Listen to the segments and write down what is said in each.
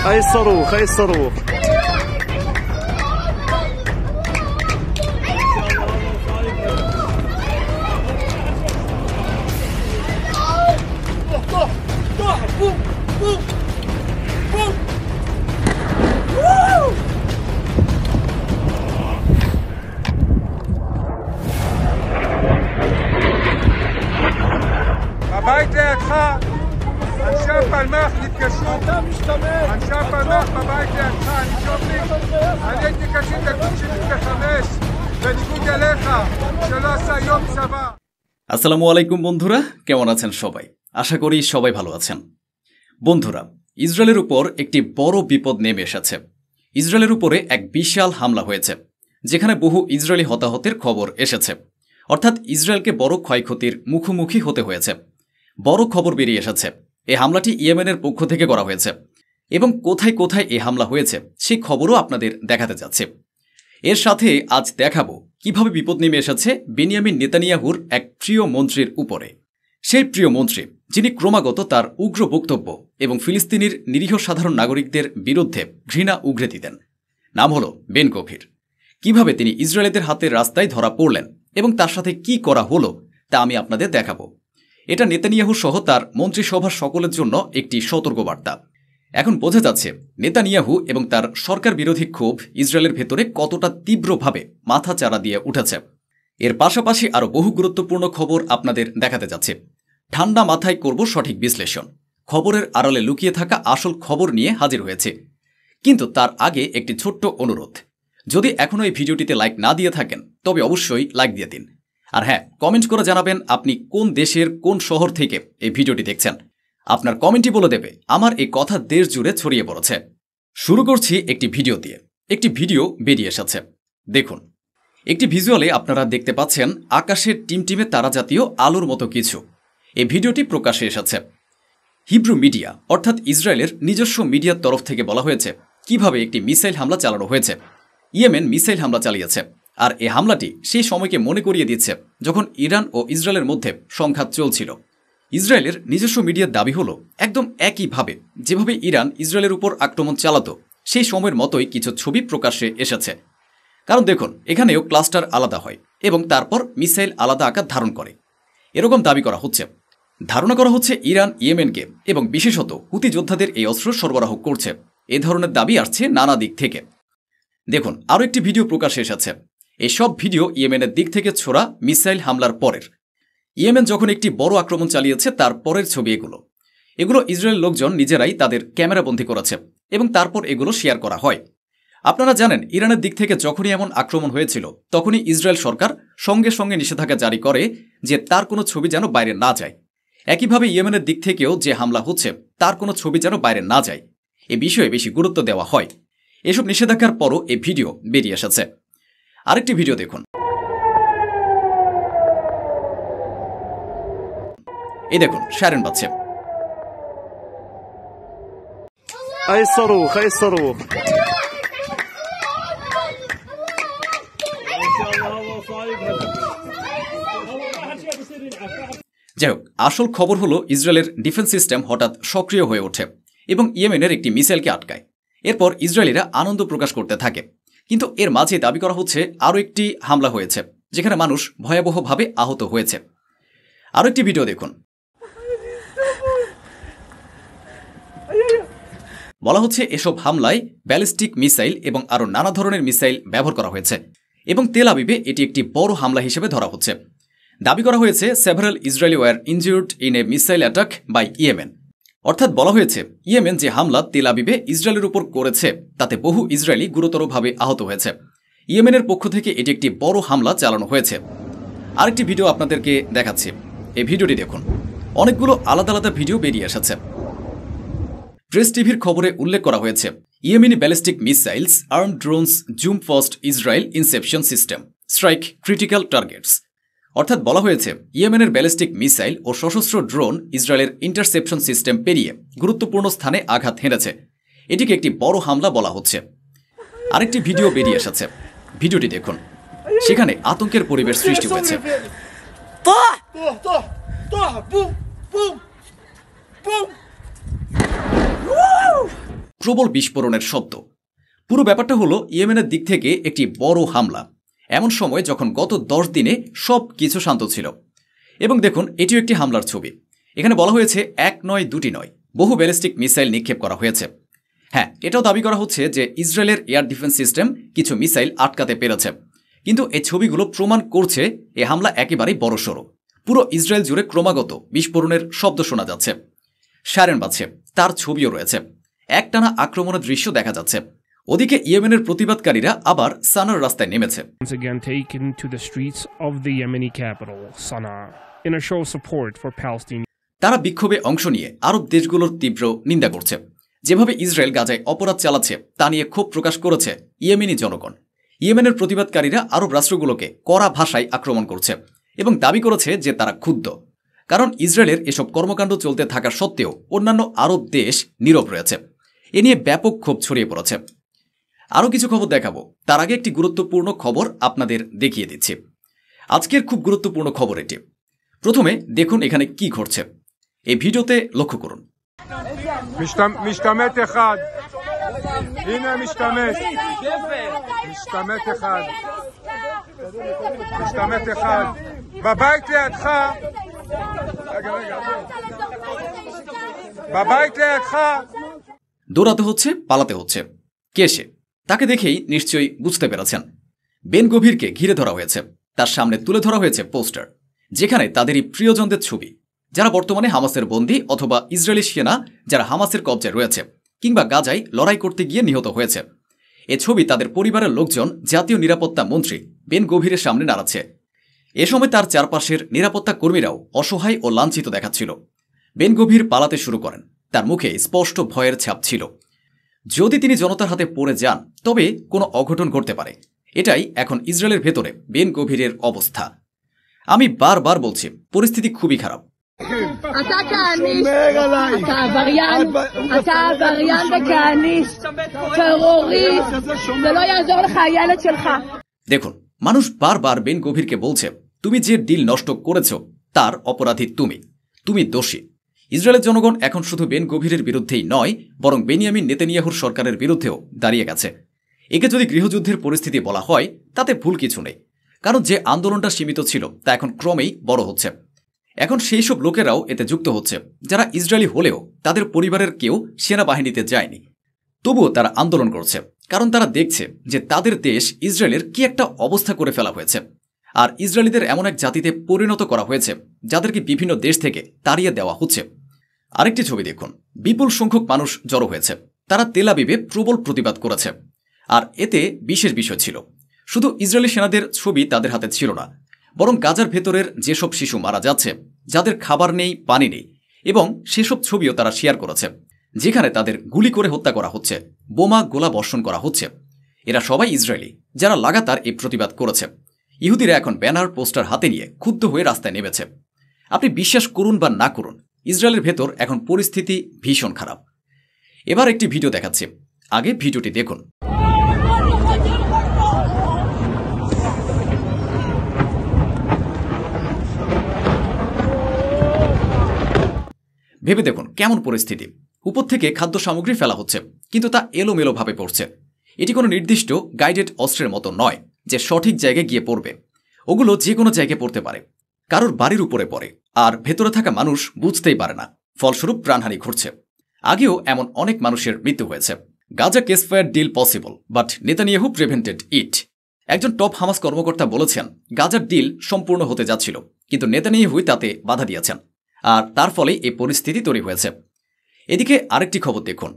هاي الصاروخ هاي الصاروخ. בבית לידך, אנשי הפלמ"ח נתקשרו, אנשי הפלמ"ח בבית לידך, אני הייתי קצין בגדוד 75 בניגוד אליך שלא עשה יום צבא. আসসালামু আলাইকুম বন্ধুরা, কেমন আছেন সবাই? আশা করি সবাই ভালো আছেন। বন্ধুরা, ইসরায়েলের উপর একটি বড় বিপদ নেমে এসেছে। ইসরায়েলের উপরে এক বিশাল হামলা হয়েছে, যেখানে বহু ইসরায়েলি হতাহতের খবর এসেছে। অর্থাৎ ইসরায়েলকে বড় ক্ষয়ক্ষতির মুখোমুখি হতে হয়েছে। বড় খবর বেরিয়ে এসেছে, এই হামলাটি ইয়েমেনের পক্ষ থেকে করা হয়েছে এবং কোথায় কোথায় এই হামলা হয়েছে সেই খবরও আপনাদের দেখাতে যাচ্ছে। এর সাথে আজ দেখাবো কিভাবে বিপদ নেমে এসেছে বেনিয়ামিন নেতানিয়াহুর এক প্রিয় মন্ত্রীর উপরে। সেই প্রিয় মন্ত্রী, যিনি ক্রমাগত তার উগ্র বক্তব্য এবং ফিলিস্তিনির নিরীহ সাধারণ নাগরিকদের বিরুদ্ধে ঘৃণা উগরে দিতেন। নাম হল বেন গভির। কিভাবে তিনি ইসরায়েলিদের হাতের রাস্তায় ধরা পড়লেন এবং তার সাথে কি করা হলো তা আমি আপনাদের দেখাবো। এটা নেতানিয়াহু সহ তার মন্ত্রিসভার সকলের জন্য একটি সতর্কবার্তা। এখন বোঝা যাচ্ছে নেতানিয়াহু এবং তার সরকার বিরোধী ক্ষোভ ইসরায়েলের ভেতরে কতটা তীব্রভাবে মাথা চাড়া দিয়ে উঠেছে। এর পাশাপাশি আরও বহু গুরুত্বপূর্ণ খবর আপনাদের দেখাতে যাচ্ছে। ঠান্ডা মাথায় করব সঠিক বিশ্লেষণ। খবরের আড়ালে লুকিয়ে থাকা আসল খবর নিয়ে হাজির হয়েছে। কিন্তু তার আগে একটি ছোট্ট অনুরোধ, যদি এখনও এই ভিডিওটিতে লাইক না দিয়ে থাকেন তবে অবশ্যই লাইক দিয়ে দিন। আর হ্যাঁ, কমেন্ট করে জানাবেন আপনি কোন দেশের কোন শহর থেকে এই ভিডিওটি দেখছেন। আপনার কমেন্টই বলে দেবে আমার এই কথা দেশ জুড়ে ছড়িয়ে পড়েছে। শুরু করছি একটি ভিডিও দিয়ে। একটি ভিডিও বেরিয়ে এসেছে, দেখুন। একটি ভিজুয়ালে আপনারা দেখতে পাচ্ছেন আকাশের টিমটিমে তারা জাতীয় আলোর মতো কিছু। এই ভিডিওটি প্রকাশ্যে এসেছে। হিব্রু মিডিয়া অর্থাৎ ইসরায়েলের নিজস্ব মিডিয়ার তরফ থেকে বলা হয়েছে কিভাবে একটি মিসাইল হামলা চালানো হয়েছে। ইয়েমেন মিসাইল হামলা চালিয়েছে, আর এই হামলাটি সেই সময়কে মনে করিয়ে দিচ্ছে যখন ইরান ও ইসরায়েলের মধ্যে সংঘাত চলছিল। ইসরায়েলের নিজস্ব মিডিয়ার দাবি হল একদম একইভাবে যেভাবে ইরান ইসরায়েলের উপর আক্রমণ চালাতো সেই সময়ের মতোই কিছু ছবি প্রকাশ্যে এসেছে। কারণ দেখুন, এখানেও ক্লাস্টার আলাদা হয় এবং তারপর মিসাইল আলাদা আকার ধারণ করে, এরকম দাবি করা হচ্ছে। ধারণা করা হচ্ছে ইরান ইয়েমেনকে এবং বিশেষত হুতি যোদ্ধাদের এই অস্ত্র সরবরাহ করছে। এ ধরনের দাবি আসছে নানা দিক থেকে। দেখুন, আরও একটি ভিডিও প্রকাশ্যে এসেছে। এসব ভিডিও ইয়েমেনের দিক থেকে ছোড়া মিসাইল হামলার পরের। ইয়েমেন যখন একটি বড় আক্রমণ চালিয়েছে তার পরের ছবি এগুলো ইসরায়েল লোকজন নিজেরাই তাদের ক্যামেরাবন্দী করেছে এবং তারপর এগুলো শেয়ার করা হয়। আপনারা জানেন, ইরানের দিক থেকে যখনই এমন আক্রমণ হয়েছিল তখনই ইসরায়েল সরকার সঙ্গে সঙ্গে নিষেধাজ্ঞা জারি করে যে তার কোনো ছবি যেন বাইরে না যায়। একইভাবে ইয়েমেনের দিক থেকেও যে হামলা হচ্ছে তার কোনো ছবি যেন বাইরে না যায়, এ বিষয়ে বেশি গুরুত্ব দেওয়া হয়। এসব নিষেধাজ্ঞার পরও এই ভিডিও বেরিয়ে এসেছে। আরেকটি ভিডিও দেখুন, এই দেখুন সাইরেন বাজছে। هاي الصاروخ هاي الصاروخ. যাই হোক, আসল খবর হলো ইসরায়েলের ডিফেন্স সিস্টেম হঠাৎ সক্রিয় হয়ে ওঠে এবং ইয়েমেনের একটি মিসাইলকে আটকায়। এরপর ইসরায়েলিরা আনন্দ প্রকাশ করতে থাকে। কিন্তু এর মাঝে দাবি করা হচ্ছে আরও একটি হামলা হয়েছে, যেখানে মানুষ ভয়াবহভাবে আহত হয়েছে। আরও একটি ভিডিও দেখুন। বলা হচ্ছে এসব হামলায় ব্যালিস্টিক মিসাইল এবং আরও নানা ধরনের মিসাইল ব্যবহার করা হয়েছে এবং তেল আবিবে এটি একটি বড় হামলা হিসেবে ধরা হচ্ছে। দাবি করা হয়েছে several Israeli were injured in a missile attack by Yemen. অর্থাৎ বলা হয়েছে ইয়েমেন যে হামলা তেল আবিবে ইসরায়েলের উপর করেছে তাতে বহু ইসরায়েলি গুরুতরভাবে আহত হয়েছে। ইয়েমেনের পক্ষ থেকে এটি একটি বড় হামলা চালানো হয়েছে। আরেকটি ভিডিও আপনাদেরকে দেখাচ্ছি, এই ভিডিওটি দেখুন। অনেকগুলো আলাদা আলাদা ভিডিও বেরিয়ে এসেছে। প্রেস টিভির খবরে উল্লেখ করা হয়েছে Yemeni ballistic missiles arm drones zoom fast Israel Inception system strike critical targets. অর্থাৎ বলা হয়েছে ইয়েমেনের ব্যালিস্টিক মিসাইল ও সশস্ত্র ড্রোন ইসরায়েলের ইন্টারসেপশন সিস্টেম পেরিয়ে গুরুত্বপূর্ণ স্থানে আঘাত হেনেছে। এটিকে একটি বড় হামলা বলা হচ্ছে। আরেকটি ভিডিও বেরিয়ে এসেছে, ভিডিওটি দেখুন। সেখানে আতঙ্কের পরিবেশ সৃষ্টি হয়েছে। প্রবল বিস্ফোরণের শব্দ। পুরো ব্যাপারটা হলো ইয়েমেনের দিক থেকে একটি বড় হামলা, এমন সময় যখন গত 10 দিনে সব কিছু শান্ত ছিল। এবং দেখুন, এটিও একটি হামলার ছবি। এখানে বলা হয়েছে 1 নয় 2টি নয়, বহু ব্যালিস্টিক মিসাইল নিক্ষেপ করা হয়েছে। হ্যাঁ, এটাও দাবি করা হচ্ছে যে ইসরায়েলের এয়ার ডিফেন্স সিস্টেম কিছু মিসাইল আটকাতে পেরেছে। কিন্তু এই ছবিগুলো প্রমাণ করছে এ হামলা একেবারেই বড়সড়। পুরো ইসরায়েল জুড়ে ক্রমাগত বিস্ফোরণের শব্দ শোনা যাচ্ছে, সাইরেন বাজছে, তার ছবিও রয়েছে, একটানা আক্রমণের দৃশ্য দেখা যাচ্ছে। ওদিকে ইয়েমেনের প্রতিবাদকারীরা আবার সানার রাস্তায় নেমেছে। Once again taken to the streets of the Yemeni capital, Sana'a, in a show of support for Palestine. তারা বিক্ষোভে অংশ নিয়ে আরব দেশগুলোর তীব্র নিন্দা করছে। যেভাবে ইসরায়েল গাজায় অপরাধ চালাচ্ছে তা নিয়ে ক্ষোভ প্রকাশ করেছে ইয়েমেনি জনগণ। ইয়েমেনের প্রতিবাদকারীরা আরব রাষ্ট্রগুলোকে কড়া ভাষায় আক্রমণ করছে এবং দাবি করেছে যে তারা ক্ষুব্ধ, কারণ ইসরায়েলের এসব কর্মকাণ্ড চলতে থাকা সত্ত্বেও অন্যান্য আরব দেশ নীরব রয়েছে। এ নিয়ে ব্যাপক ক্ষোভ ছড়িয়ে পড়েছে। আরও কিছু খবর দেখাবো, তার আগে একটি গুরুত্বপূর্ণ খবর আপনাদের দেখিয়ে দিচ্ছি। আজকের খুব গুরুত্বপূর্ণ খবর এটি। প্রথমে দেখুন এখানে কি ঘটছে, এই ভিডিওতে লক্ষ্য করুন। משתמט אחד, הנה משתמט, משתמט אחד, משתמט אחד, בבית לידך, בבית לידך, দৌড়াতে হচ্ছে, পালাতে হচ্ছে। কে সে? তাকে দেখেই নিশ্চয়ই বুঝতে পেরেছেন। বেন গভীরকে ঘিরে ধরা হয়েছে, তার সামনে তুলে ধরা হয়েছে পোস্টার, যেখানে তাদেরই প্রিয়জনদের ছবি, যারা বর্তমানে হামাসের বন্দী অথবা ইসরায়েলি সেনা যারা হামাসের কবজায় রয়েছে কিংবা গাজায় লড়াই করতে গিয়ে নিহত হয়েছে। এ ছবি তাদের পরিবারের লোকজন জাতীয় নিরাপত্তা মন্ত্রী বেন গভীরের সামনে নাড়াচ্ছে। এ সময় তার চারপাশের নিরাপত্তা কর্মীরাও অসহায় ও লাঞ্ছিত দেখাচ্ছিল। বেন গভীর পালাতে শুরু করেন, তার মুখে স্পষ্ট ভয়ের ছাপ ছিল। যদি তিনি জনতার হাতে পড়ে যান তবে কোনো অঘটন ঘটতে পারে। এটাই এখন ইসরায়েলের ভেতরে বেন গভীরের অবস্থা। আমি বারবার বলছি, পরিস্থিতি খুবই খারাপ। אתה כהניסט, אתה עבריין וכהניסט, טרוריסט, זה לא יעזור לך הילד שלך. দেখুন, মানুষ বারবার বেন গভীরকে বলছে, তুমি যে ডিল নষ্ট করেছ তার অপরাধী তুমি দোষী। ইসরায়েলের জনগণ এখন শুধু বেন গভীরের বিরুদ্ধেই নয়, বরং বেনিয়ামিন নেতানিয়াহুর সরকারের বিরুদ্ধেও দাঁড়িয়ে গেছে। একে যদি গৃহযুদ্ধের পরিস্থিতি বলা হয় তাতে ভুল কিছু নেই, কারণ যে আন্দোলনটা সীমিত ছিল তা এখন ক্রমেই বড় হচ্ছে। এখন সেই সব লোকেরাও এতে যুক্ত হচ্ছে যারা ইসরায়েলি হলেও তাদের পরিবারের কেউ সেনাবাহিনীতে যায়নি, তবুও তারা আন্দোলন করছে, কারণ তারা দেখছে যে তাদের দেশ ইসরায়েলের কি একটা অবস্থা করে ফেলা হয়েছে। আর ইসরায়েলিদের এমন এক জাতিতে পরিণত করা হয়েছে যাদেরকে বিভিন্ন দেশ থেকে তাড়িয়ে দেওয়া হচ্ছে। আরেকটি ছবি দেখুন, বিপুল সংখ্যক মানুষ জড়ো হয়েছে, তারা তেল আবিবে প্রবল প্রতিবাদ করেছে। আর এতে বিশেষ বিষয় ছিল, শুধু ইসরায়েলি সেনাদের ছবি তাদের হাতে ছিল না, বরং গাজার ভেতরের যেসব শিশু মারা যাচ্ছে, যাদের খাবার নেই, পানি নেই, এবং সেসব ছবিও তারা শেয়ার করেছে, যেখানে তাদের গুলি করে হত্যা করা হচ্ছে, বোমা গোলা বর্ষণ করা হচ্ছে। এরা সবাই ইসরায়েলি যারা লাগাতার এই প্রতিবাদ করেছে। ইহুদিরা এখন ব্যানার পোস্টার হাতে নিয়ে ক্ষুব্ধ হয়ে রাস্তায় নেমেছে। আপনি বিশ্বাস করুন বা না করুন, ইসরায়েলের ভেতর এখন পরিস্থিতি ভীষণ খারাপ। এবার একটি ভিডিও দেখাচ্ছি, আগে ভিডিওটি দেখুন। ভেবে দেখুন কেমন পরিস্থিতি। উপর থেকে খাদ্য সামগ্রী ফেলা হচ্ছে, কিন্তু তা এলোমেলোভাবে পড়ছে। এটি কোনো নির্দিষ্ট গাইডেড অস্ত্রের মতো নয় যে সঠিক জায়গায় গিয়ে পড়বে। ওগুলো যে কোনো জায়গায় পড়তে পারে, কারোর বাড়ির উপরে পড়ে, আর ভেতরে থাকা মানুষ বুঝতেই পারে না, ফলস্বরূপ প্রাণহানি ঘটছে। আগেও এমন অনেক মানুষের মৃত্যু হয়েছে। Gaza ceasefire deal possible, but Netanyahu prevented it. একজন টপ হামাস কর্মকর্তা বলেছেন গাজার ডিল সম্পূর্ণ হতে যাচ্ছিল, কিন্তু নেতানিয়াহুই তাতে বাধা দিয়েছেন, আর তার ফলে এই পরিস্থিতি তৈরি হয়েছে। এদিকে আরেকটি খবর দেখুন,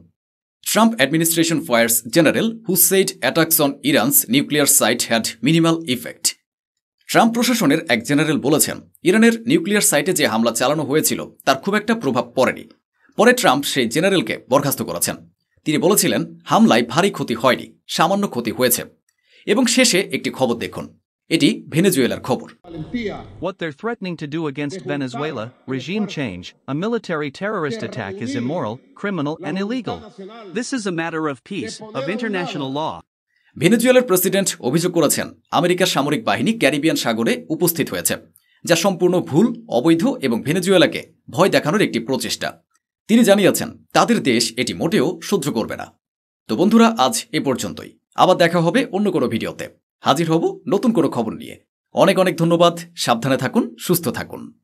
Trump administration fires general who said attacks on Iran's nuclear site had minimal effect. Trump প্রশাসনের এক জেনারেল বলেছেন ইরানের নিউক্লিয়ার সাইটে যে হামলা চালানো হয়েছিল তার খুব একটা প্রভাব পড়েনি। পরে ট্রাম্প সেই জেনারেলকে বরখাস্ত করেছেন। তিনি বলেছিলেন হামলায় ভারী ক্ষতি হয়নি, সামান্য ক্ষতি হয়েছে। এবং শেষে একটি খবর দেখুন, এটি ভেনেজুয়েলার খবর। What they're threatening to do against Venezuela, regime change, a military terrorist attack is immoral, criminal and illegal. This is a matter of peace, of international law. ভেনেজুয়েলার প্রেসিডেন্ট অভিযোগ করেছেন আমেরিকার সামরিক বাহিনী ক্যারিবিয়ান সাগরে উপস্থিত হয়েছে, যা সম্পূর্ণ ভুল, অবৈধ এবং ভেনেজুয়েলাকে ভয় দেখানোর একটি প্রচেষ্টা। তিনি জানিয়েছেন তাদের দেশ এটি মোটেও সহ্য করবে না। তো বন্ধুরা, আজ এ পর্যন্তই। আবার দেখা হবে অন্য কোনো ভিডিওতে। হাজির হব নতুন কোনো খবর নিয়ে। অনেক অনেক ধন্যবাদ। সাবধানে থাকুন, সুস্থ থাকুন।